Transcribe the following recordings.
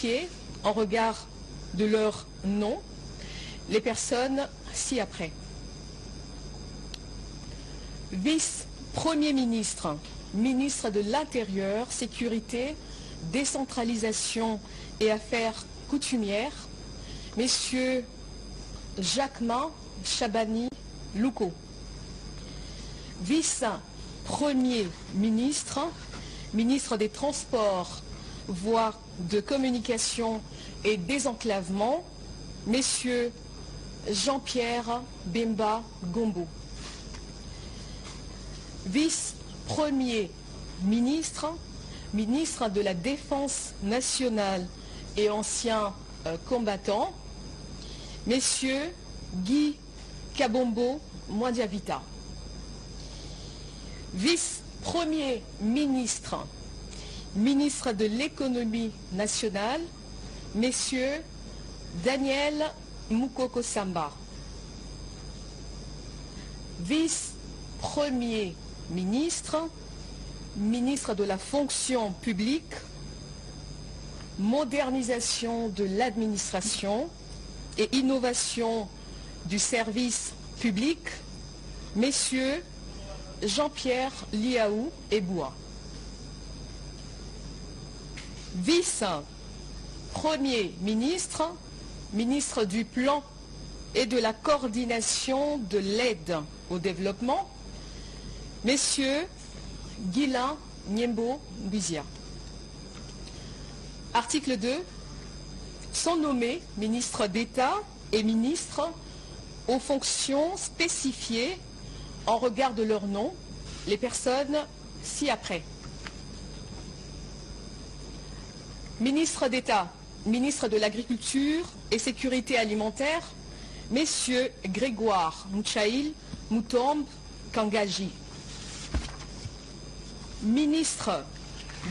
spécifier en regard de leur nom les personnes ci-après. Vice-premier ministre, ministre de l'Intérieur, Sécurité, Décentralisation et Affaires coutumières, messieurs Jacquemin Chabani Louko. Vice-premier ministre, ministre des Transports, voies de communication et désenclavement, messieurs Jean-Pierre Bemba Gombo. Vice-premier ministre, ministre de la Défense nationale et ancien combattant, messieurs Guy Kabombo Mwadiavita. Vice-premier ministre, ministre de l'économie nationale, messieurs Daniel Moukoko Samba. Vice-premier ministre, ministre de la fonction publique, modernisation de l'administration et innovation du service public, messieurs Jean-Pierre Liaou Eboua. Vice-premier ministre, ministre du Plan et de la coordination de l'aide au développement, messieurs Guilain Niembo Bizia. Article 2. Sont nommés ministres d'État et ministres aux fonctions spécifiées en regard de leur nom les personnes ci-après. Ministre d'État, ministre de l'Agriculture et Sécurité alimentaire, messieurs Grégoire Mouchaïl Moutombe Kangaji. Ministre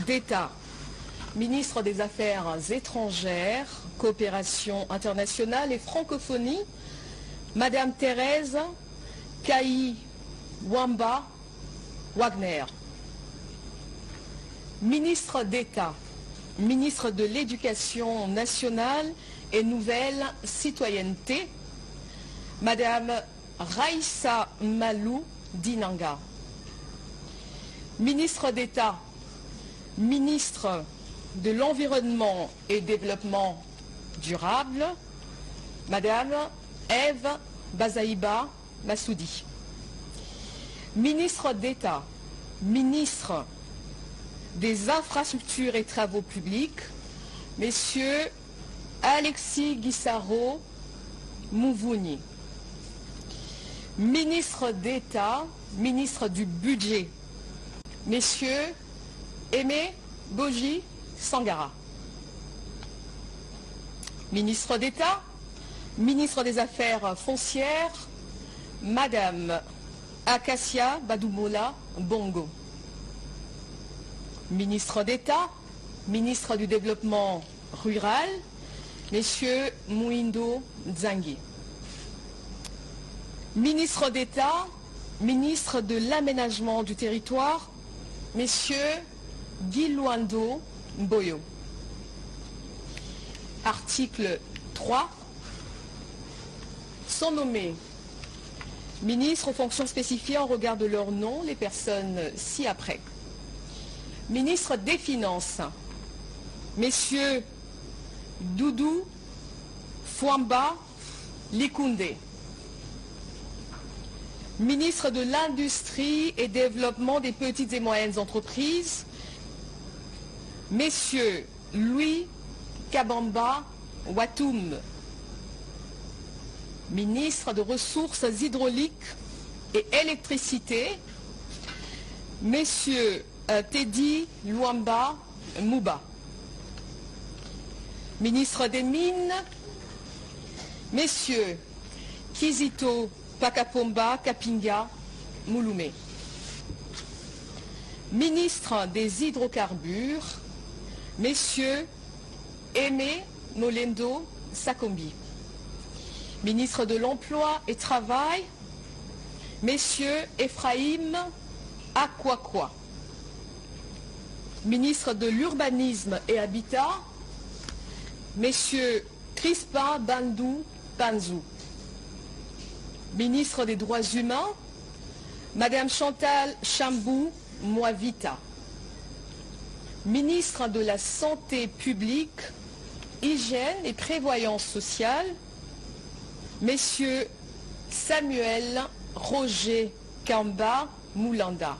d'État, ministre des Affaires étrangères, coopération internationale et francophonie, Madame Thérèse Kaï Wamba Wagner. Ministre d'État, ministre de l'Éducation nationale et nouvelle citoyenneté, Madame Raïssa Malou Dinanga. Ministre d'État, ministre de l'Environnement et Développement durable, Madame Ève Bazaïba Massoudi. Ministre d'État, ministre des Infrastructures et Travaux publics, Messieurs Alexis Guissaro Mouvouni. Ministre d'État, ministre du Budget, Messieurs Aimé Boji Sangara. Ministre d'État, ministre des Affaires foncières, Madame Acacia Badoumola Bongo. Ministre d'État, ministre du Développement rural, Messieurs Mouindo Nzangi. Ministre d'État, ministre de l'Aménagement du territoire, Messieurs Guy Luando Mboyo. Article 3. Sont nommés ministres aux fonctions spécifiées en regard de leur nom les personnes ci-après. Ministre des Finances, Messieurs Doudou Fouamba Likunde. Ministre de l'Industrie et Développement des petites et moyennes entreprises, Messieurs Louis Kabamba Watoum. Ministre de Ressources hydrauliques et électricité, Messieurs Teddy Luamba Mouba. Ministre des Mines, Messieurs Kizito Pakapomba Kapinga Mouloumé. Ministre des Hydrocarbures, Messieurs Aimé Molendo Sakombi. Ministre de l'Emploi et Travail, Messieurs Ephraïm Akwakwa. Ministre de l'Urbanisme et Habitat, Messieurs Crispin Bandou Panzou. Ministre des Droits humains, Madame Chantal Chambou Moavita. Ministre de la Santé publique, Hygiène et Prévoyance sociale, Messieurs Samuel Roger Kamba Moulanda.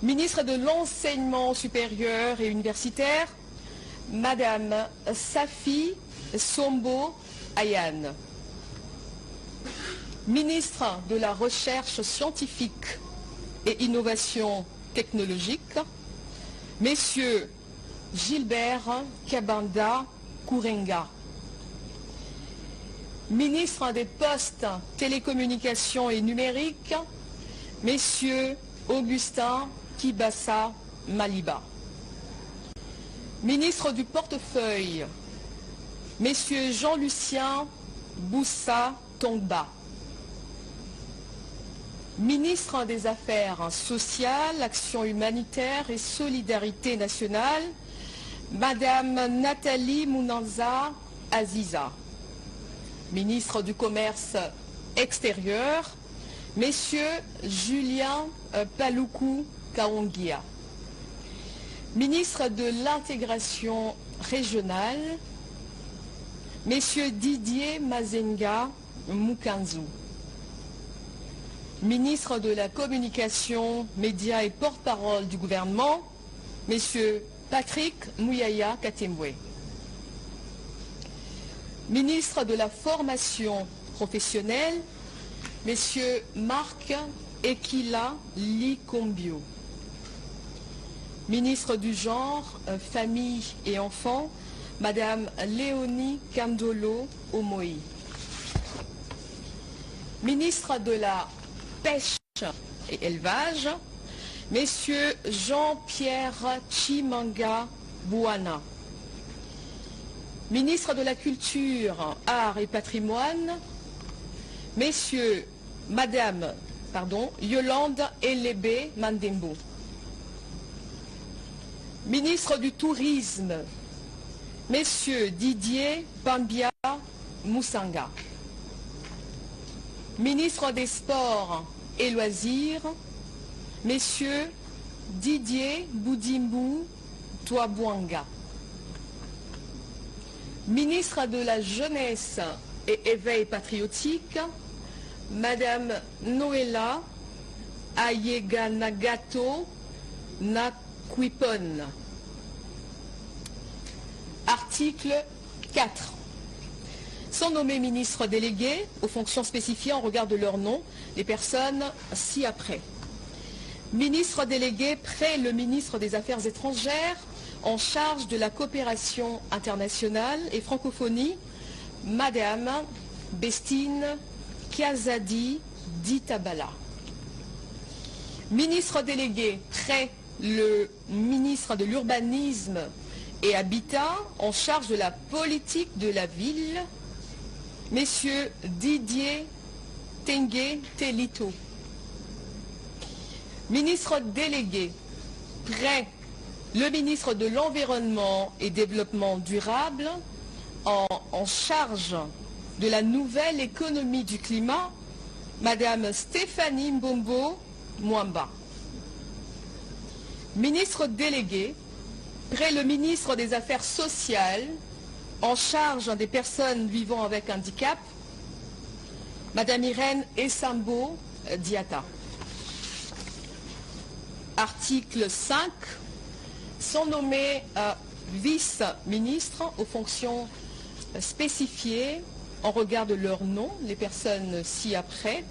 Ministre de l'Enseignement supérieur et universitaire, Madame Safi Sombo Ayane. Ministre de la Recherche scientifique et innovation technologique, Messieurs Gilbert Kabanda Kourenga. Ministre des Postes, Télécommunications et Numériques, Messieurs Augustin Kibassa Maliba. Ministre du Portefeuille, Messieurs Jean-Lucien Boussa Tongba. Ministre des Affaires sociales, Action humanitaire et solidarité nationale, Madame Nathalie Mounanza Aziza. Ministre du Commerce extérieur, Messieurs Julien Paloukou Kaongia. Ministre de l'Intégration régionale, Messieurs Didier Mazenga Mukanzu. Ministre de la Communication, Médias et porte-parole du gouvernement, Messieurs Patrick Mouyaya Katembwe. Ministre de la Formation professionnelle, Messieurs Marc Ekila Likombio. Ministre du Genre, Famille et Enfants, Madame Léonie Kandolo Omoi. Ministre de la Pêche et Élevage, Messieurs Jean-Pierre Chimanga Bouana. Ministre de la Culture, Arts et Patrimoine, Madame Yolande Elébé Mandembo. Ministre du Tourisme, Messieurs Didier Bambia Moussanga. Ministre des Sports et Loisirs, Messieurs Didier Boudimbu Touabouanga. Ministre de la Jeunesse et Éveil patriotique, Madame Noëlla Ayeganagato Nakwipon. Article 4. Sont nommés ministres délégués aux fonctions spécifiées en regard de leur nom, les personnes ci-après. Ministre délégué près le ministre des Affaires étrangères en charge de la coopération internationale et francophonie, Madame Bestine Kiazadi Ditabala. Ministre délégué près le ministre de l'Urbanisme et Habitat en charge de la politique de la ville, Messieurs Didier Tengue Telito. Ministre délégué près le ministre de l'Environnement et Développement durable en charge de la nouvelle économie du climat, Madame Stéphanie Mbombo Mwamba. Ministre délégué près le ministre des Affaires sociales en charge des personnes vivant avec handicap, Madame Irène Essambo Diata. Article 5. Sont nommés vice-ministres aux fonctions spécifiées en regard de leur nom, les personnes ci-après.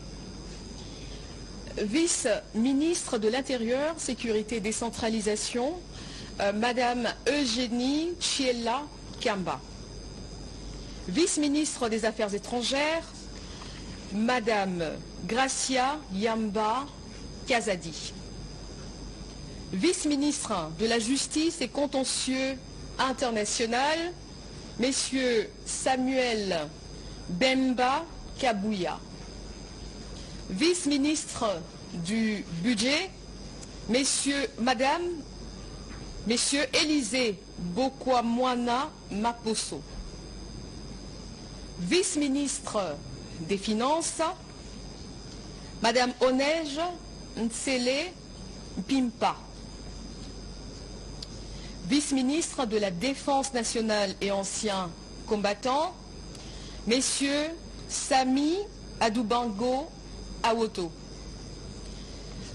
Vice-ministre de l'Intérieur, Sécurité, Décentralisation, Madame Eugénie Chiella Kamba. Vice-ministre des Affaires étrangères, Madame Gracia Yamba Kazadi. Vice-ministre de la Justice et Contentieux international, Messieurs Samuel Bemba Kabouya. Vice-ministre du Budget, Messieurs Élisée Bokwamwana Maposo. Vice-ministre des Finances, Madame Onej Ntsele Pimpa. Vice-ministre de la Défense nationale et anciens combattants, Messieurs Sami Adoubango Awoto.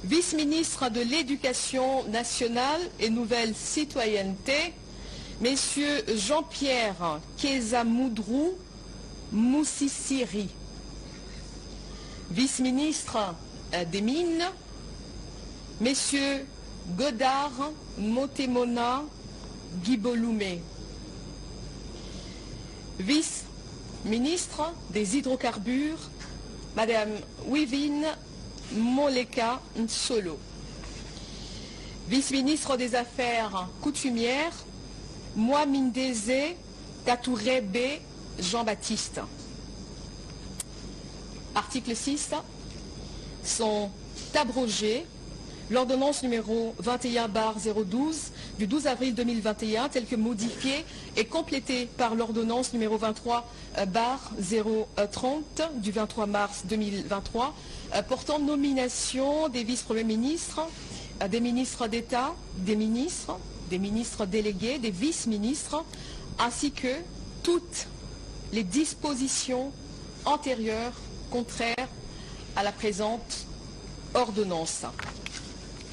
Vice-ministre de l'Éducation nationale et nouvelle citoyenneté, Messieurs Jean-Pierre Kezamoudrou Moussissiri. Vice-ministre des Mines, Messieurs Godard Motemona Guiboloumé. Vice-ministre des Hydrocarbures, Madame Wivine Moleka Nsolo. Vice-ministre des Affaires coutumières, Mwamindeze Katourebe Jean-Baptiste. Article 6. Sont abrogées l'ordonnance numéro 21/012 du 12 avril 2021 telle que modifiée et complétée par l'ordonnance numéro 23/030 du 23 mars 2023 portant nomination des vice-premiers ministres, des ministres d'État, des ministres délégués, des vice-ministres, ainsi que toutes les dispositions antérieures contraires à la présente ordonnance.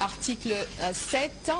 Article 7.